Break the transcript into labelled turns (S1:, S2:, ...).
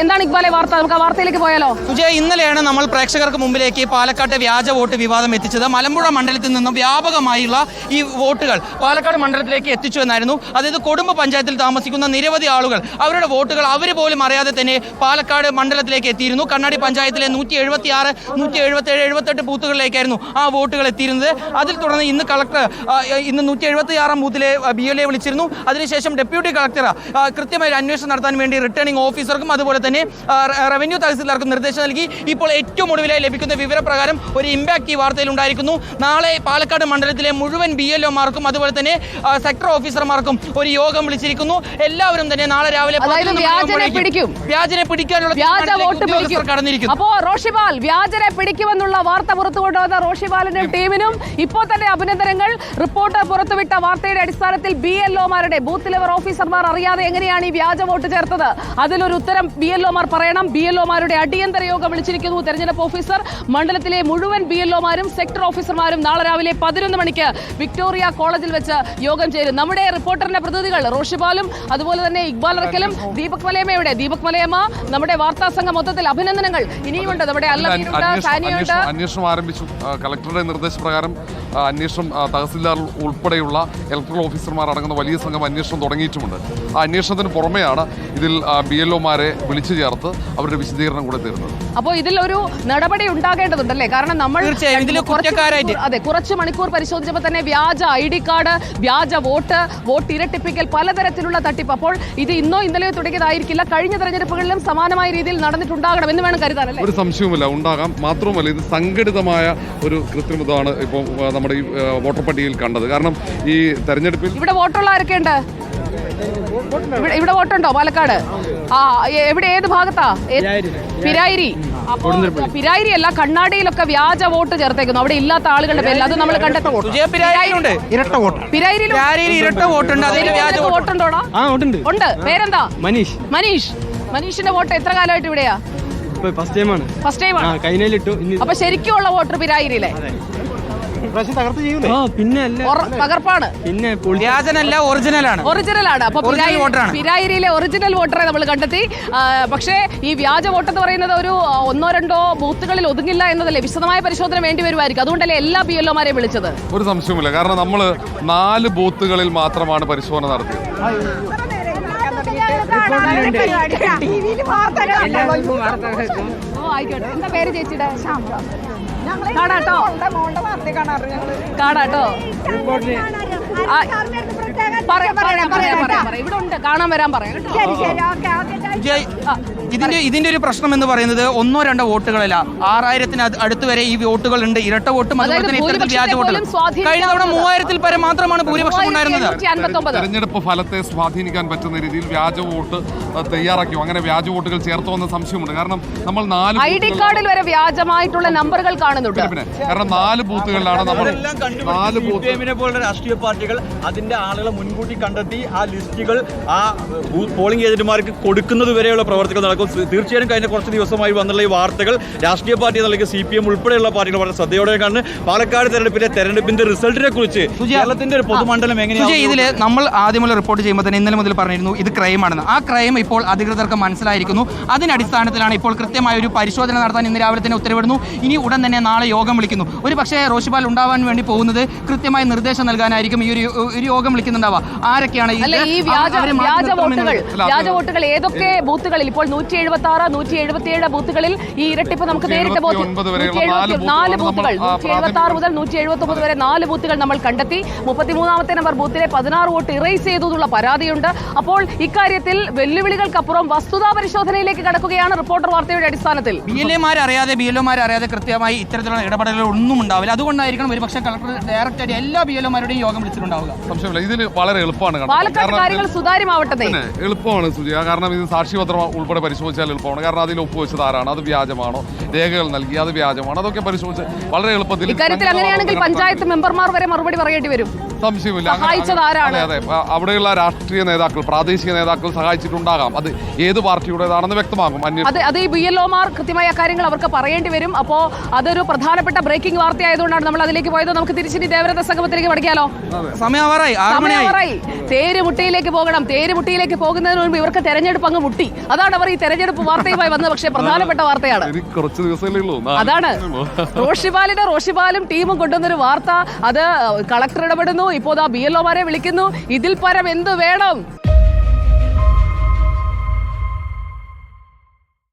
S1: എന്താണ് ഇക്ബാലെ വാർത്ത? നമുക്ക് ആ വാർത്തയിലേക്ക് പോയാലോ?
S2: സുജയ്, ഇന്നലെയാണ് നമ്മൾ പ്രേക്ഷകർക്ക് മുമ്പിലേക്ക് പാലക്കാട്ടെ വ്യാജ വോട്ട് വിവാദം എത്തിച്ചത്. മലമ്പുഴ മണ്ഡലത്തിൽ നിന്നും വ്യാപകമായുള്ള ഈ വോട്ടുകൾ പാലക്കാട് മണ്ഡലത്തിലേക്ക് എത്തിച്ചു എന്നായിരുന്നു. അതായത് കൊടുമ്പ് പഞ്ചായത്തിൽ താമസിക്കുന്ന നിരവധി ആളുകൾ അവരുടെ വോട്ടുകൾ അവർ പോലും അറിയാതെ തന്നെ പാലക്കാട് മണ്ഡലത്തിലേക്ക് എത്തിയിരുന്നു. കണ്ണാടി പഞ്ചായത്തിലെ 176, 177, 78 ബൂത്തുകളിലേക്കായിരുന്നു ആ വോട്ടുകൾ എത്തിയിരുന്നത്. അതിൽ തുടർന്ന് ഇന്ന് കളക്ടർ ഇന്ന് 176 ബൂത്തിലെ BLA വിളിച്ചിരുന്നു. അതിനുശേഷം ഡെപ്യൂട്ടി കളക്ടർ കൃത്യമായി അന്വേഷണം നടത്താൻ വേണ്ടി റിട്ടേണിംഗ് ഓഫീസർക്കും അതുപോലെ തന്നെ റവന്യൂ തഹസിൽദാർക്കും നിർദ്ദേശം നൽകി. ഇപ്പോൾ ഏറ്റവും ഒടുവിലായി ലഭിക്കുന്ന വിവരപ്രകാരം ഒരു ഇമ്പാക്ട് ഈ വാർത്തയിൽ ഉണ്ടായിരിക്കുന്നു. നാളെ പാലക്കാട് മണ്ഡലത്തിലെ മുഴുവൻ BLOമാർക്കും അതുപോലെ തന്നെ സെക്ടർ ഓഫീസർമാർക്കും ഒരു യോഗം വിളിച്ചിരിക്കുന്നു. എല്ലാവരും തന്നെ നാളെ രാവിലെ വ്യാജനെ പിടിക്കാനുള്ള കടന്നിരിക്കുന്നു.
S1: അപ്പോ റോഷിപാൽ വ്യാജനെ പിടിക്കുമെന്നുള്ള വാർത്ത പുറത്തുകൊണ്ടുവന്ന റോഷിപാലിനും ടീമിനും ഇപ്പോൾ തന്നെ അഭിനന്ദനങ്ങൾ. റിപ്പോർട്ട് പുറത്തുവിട്ട വാർത്തയുടെ അടിസ്ഥാനത്തിൽ BLOമാരുടെ ബൂത്ത് ലെവൽ ഓഫീസർമാർ അറിയാതെ എങ്ങനെയാണ് ഈ വ്യാജ വോട്ട് ചേർത്തത്? അതിലൊരു ഉത്തരം BLOമാർ പറയണം. BLOമാരുടെ അടിയന്തര യോഗം വിളിച്ചിരിക്കുന്നു തെരഞ്ഞെടുപ്പ് ഓഫീസർ. മണ്ഡലത്തിലെ മുഴുവൻ BLOമാരും സെക്ടർ ഓഫീസർമാരും നാളെ രാവിലെ 11 മണിക്ക് വിക്ടോറിയ കോളേജിൽ വെച്ച് യോഗം ചേരും. നമ്മുടെ റിപ്പോർട്ടറിന്റെ പ്രതിനിധികൾ റോഷിപാലും അതുപോലെ തന്നെ ഇക്ബാൽ അറക്കലും ദീപക് മലയമ്മ നമ്മുടെ വാർത്താ സംഘം മൊത്തത്തിൽ അഭിനന്ദനങ്ങൾ. ഇനിയുമുണ്ട് നമ്മുടെ
S3: അന്വേഷണം ആരംഭിച്ചു. കളക്ടറുടെ നിർദ്ദേശപ്രകാരം അന്വേഷണം തഹസിൽദാർ ഉൾപ്പെടെയുള്ള ഇലക്ട്രൽ ഓഫീസർമാർ അടങ്ങുന്ന വലിയ സംഘം അന്വേഷണം തുടങ്ങിയിട്ടുമുണ്ട്. ആ അന്വേഷണത്തിന് പുറമെയാണ് ഇതിൽ BLOമാരെ വിളിച്ചു ചേർത്ത് അവരുടെ വിശദീകരണം കൂടെ തരുന്നത്.
S1: അപ്പോൾ ഇതിലൊരു നടപടി ഉണ്ടാകേണ്ടതുണ്ടല്ലേ? കാരണം നമ്മൾ കുറച്ച് മണിക്കൂർ പരിശോധിച്ചപ്പോൾ തന്നെ വ്യാജ ID കാർഡ്, വ്യാജ വോട്ട് ഇരട്ടിപ്പിക്കൽ, പലതരത്തിലുള്ള തട്ടിപ്പ്. അപ്പോൾ ഇത് ഇന്നോ ഇന്നലെയോ തുടങ്ങിയതായിരിക്കില്ല. കഴിഞ്ഞ തെരഞ്ഞെടുപ്പുകളിലും സമാനമായ രീതിയിൽ നടന്നിട്ടുണ്ടാകണം എന്ന് വേണം കരുതാൻ.
S3: ഒരു സംശയവുമില്ല, ഉണ്ടാകാം. മാത്രവുമല്ല, ഇത് സംഘടിതമായ ഒരു കൃത്രിമത്വമാണ് ഇപ്പോൾ നമ്മുടെ ഈ വോട്ടർ പട്ടികയിൽ കണ്ടത്. കാരണം ഈ തെരഞ്ഞെടുപ്പിൽ
S1: ഇവിടെ വോട്ടുള്ള ആരൊക്കെയുണ്ട്? ഇവിടെ വോട്ടുണ്ടോ പാലക്കാട്? എവിടെ, ഏത് ഭാഗത്താ? പിരായിരി. പിരായിരി അല്ല, കണ്ണാടിയിലൊക്കെ വ്യാജ വോട്ട് ചേർത്തേക്കുന്നു. അവിടെ ഇല്ലാത്ത ആളുകളുടെ പേരിൽ അത് നമ്മൾ കണ്ടെത്തും. വോട്ടുണ്ടോടാ? ഉണ്ട്. പേരെന്താ? മനീഷിന്റെ വോട്ട് എത്ര കാലമായിട്ട് ഇവിടെയാ? ഫസ്റ്റ് ടൈമാണ്. അപ്പൊ ശരിക്കുള്ള വോട്ടർ പിരായിരിയിലെ പകർപ്പാണ്, ഒറിജിനലാണ്. അപ്പൊ പിരായിരിയിലെ ഒറിജിനൽ വോട്ടറെ നമ്മൾ കണ്ടെത്തി. പക്ഷേ ഈ വ്യാജ വോട്ട് എന്ന് പറയുന്നത് ഒരു 1-2 ബൂത്തുകളിൽ ഒതുങ്ങില്ല എന്നതല്ലേ? വിശദമായ പരിശോധന വേണ്ടി വരുമായിരിക്കും. അതുകൊണ്ടല്ലേ എല്ലാ BLOമാരെയും വിളിച്ചത്? ഒരു
S3: സംശയവുമില്ല. കാരണം നമ്മൾ 4 ബൂത്തുകളിൽ മാത്രമാണ് പരിശോധന നടത്തിയത്.
S1: ആയിക്കോട്ടെ. എന്താ പേര് ചേച്ചിയുടെ? കാടാട്ടോ. ഇവിടെ ഉണ്ട്, കാണാൻ വരാൻ പറയാം.
S2: ഇതിന്റെ ഒരു പ്രശ്നം എന്ന് പറയുന്നത് 1-2 വോട്ടുകളല്ല, 6000-ന് അടുത്ത് വരെ ഈ വോട്ടുകൾ ഉണ്ട്. ഇരട്ട വോട്ടും അതുപോലെ തന്നെ ഇത്തരത്തിൽ വ്യാജ വോട്ടുകൾ. കഴിഞ്ഞ തവണ 3000-ൽ പരം മാത്രമാണ് ഭൂരിപക്ഷം ഉണ്ടായിരുന്നത്.
S3: തെരഞ്ഞെടുപ്പ് ഫലത്തെ സ്വാധീനിക്കാൻ പറ്റുന്ന രീതിയിൽ വ്യാജ വോട്ട് തയ്യാറാക്കിയോ, അങ്ങനെ വ്യാജ വോട്ടുകൾ ചേർത്തോ എന്ന സംശയമുണ്ട്. കാരണം നമ്മൾ 4
S1: ID കാർഡിൽ വരെ വ്യാജമായിട്ടുള്ള നമ്പറുകൾ കാണുന്നുണ്ട്.
S3: കാരണം 4 ബൂത്തുകളിലാണ് നമ്മൾ 4
S4: ബൂത്ത് പോലുള്ള രാഷ്ട്രീയ പാർട്ടികൾ അതിന്റെ ആളുകളെ മുൻകൂട്ടി കണ്ടെത്തി ആ ലിസ്റ്റുകൾ ആ പോളിംഗ് ഏജന്റുമാർക്ക് കൊടുക്കുന്നത് വരെയുള്ള പ്രവർത്തനങ്ങൾ നടക്കും. തീർച്ചയായും കഴിഞ്ഞ കുറച്ച് ദിവസമായി വന്നുള്ള ഈ വാർത്തകൾ രാഷ്ട്രീയ പാർട്ടി നൽകിയ CPM ഉൾപ്പെടെയുള്ള പാർട്ടികൾ വളരെ ശ്രദ്ധയോടെയാണ് പാലക്കാട് തെരഞ്ഞെടുപ്പിന്റെ റിസൾട്ടിനെ കുറിച്ച് കേരളത്തിന്റെ ഒരു പൊതുമണ്ഡലം എങ്ങനെയാണ്.
S2: ഇതിൽ നമ്മൾ ആദ്യം റിപ്പോർട്ട് ചെയ്യുമ്പോൾ തന്നെ ഇന്നലെ മുതൽ പറഞ്ഞിരുന്നു ഇത് ക്രൈമാണെന്ന്. ആ ക്രൈം ഇപ്പോൾ അധികൃതർക്ക് മനസ്സിലായിരിക്കുന്നു. അതിനടിസ്ഥാനത്തിലാണ് ഇപ്പോൾ കൃത്യമായ ഒരു പരിശോധന നടത്താൻ ഇന്ന് രാവിലെ തന്നെ ഉത്തരവിടുന്നു. ഇനി ഉടൻ തന്നെ നാളെ യോഗം വിളിക്കുന്നു. ഒരു പക്ഷേ റോഷിപാൽ ഉണ്ടാവാൻ വേണ്ടി പോകുന്നത് കൃത്യമായ നിർദ്ദേശം നൽകാനായിരിക്കും ഈ ഒരു യോഗം വിളിക്കുന്നുണ്ടാവുക. ആരൊക്കെയാണ്
S1: ഈ വ്യാജ വോട്ടുകൾ ഏതൊക്കെ ബൂത്തുകളിൽ? ഇപ്പോൾ 176, 177 ബൂത്തുകളിൽ ഈ ഇരട്ടിപ്പ് നമുക്ക് നേരിട്ട് 4 ബൂത്തുകൾ 176 മുതൽ 179 വരെ 4 ബൂത്തുകൾ നമ്മൾ കണ്ടെത്തി. 33ാമത്തെ നമ്പർ ബൂത്തിലെ 16 വോട്ട് ഇറേസ് ചെയ്തു എന്നുള്ള പരാതിയുണ്ട്. അപ്പോൾ ഇക്കാര്യത്തിൽ വെല്ലുവിളികൾക്കപ്പുറം വസ്തുതാ പരിശോധനയിലേക്ക് കടക്കുകയാണ് റിപ്പോർട്ടർ വാർത്തയുടെ അടിസ്ഥാനത്തിൽ.
S2: BLOമാരെ അറിയാതെ കൃത്യമായി ഇത്തരത്തിലുള്ള ഇടപെടലുകൾ ഒന്നും ഉണ്ടാവില്ല. അതുകൊണ്ടായിരിക്കണം ഒരുപക്ഷെ കളക്ടർ ഡയറക്റ്റായിട്ട് എല്ലാ BLOമാരുടെയും യോഗം വിളിച്ചിട്ടുണ്ടാവുക.
S3: സംശയമില്ല, ഇതിൽ വളരെ എളുപ്പമാണ്.
S1: കാര്യങ്ങൾ സുതാര്യമാവട്ടെ.
S3: എളുപ്പമാണ് സുജിയ. കാരണം ഇത് സാക്ഷ്യപത്രം ഉൾപ്പെടെ പരിശോധിച്ചാൽ എളുപ്പമാണ്. കാരണം അതിൽ ഒപ്പുവെച്ചത് ആരാണ്, അത് വ്യാജമാണോ, രേഖകൾ നൽകി അത് വ്യാജമാണോ, അതൊക്കെ പരിശോധിച്ച് വളരെ എളുപ്പത്തിൽ.
S1: ഇക്കാര്യത്തിൽ അങ്ങനെയാണെങ്കിൽ പഞ്ചായത്ത് മെമ്പർമാർ വരെ മറുപടി പറയേണ്ടി വരും.
S3: സംശയമില്ല. അതെ, അവിടെയുള്ള രാഷ്ട്രീയ നേതാക്കൾ, പ്രാദേശിക നേതാക്കൾ സഹായിച്ചിട്ടുണ്ടാകാം. അത് ഏത് പാർട്ടിയുടേതാണെന്ന് വ്യക്തമാകും.
S1: അത് ഈ BLOമാർ കൃത്യമായ കാര്യങ്ങൾ അവർക്ക് പറയേണ്ടി വരും. അപ്പോൾ അതൊരു പ്രധാനപ്പെട്ട ബ്രേക്കിംഗ് വാർത്തയായതുകൊണ്ടാണ് നമ്മൾ അതിലേക്ക് പോയത്. നമുക്ക് തിരിച്ചിനി ദേവരത സംഗമത്തിലേക്ക് പഠിക്കാലോ? സമയമായി. തേരുമുട്ടിയിലേക്ക് പോകണം. തേരുമുട്ടിയിലേക്ക് പോകുന്നതിന് മുൻപ് ഇവർക്ക് തെരഞ്ഞെടുപ്പ് അങ്ങ് മുട്ടി. അതാണ് അവർ ഈ തെരഞ്ഞെടുപ്പ് വാർത്തയുമായി വന്നത്, പക്ഷേ പ്രധാനപ്പെട്ട വാർത്തയാണ്.
S3: എനിക്ക് കുറച്ച് ദിവസമല്ലേ ഉള്ളൂ.
S1: അതാണ് റോഷിപാലും ടീമും കൊണ്ടുവന്നൊരു വാർത്ത. അത് കളക്ടർ ഇടപെടുന്നു, ഇപ്പോൾ BLOമാരെ വിളിക്കുന്നു. ഇതിൽ പരം എന്ത് വേണം?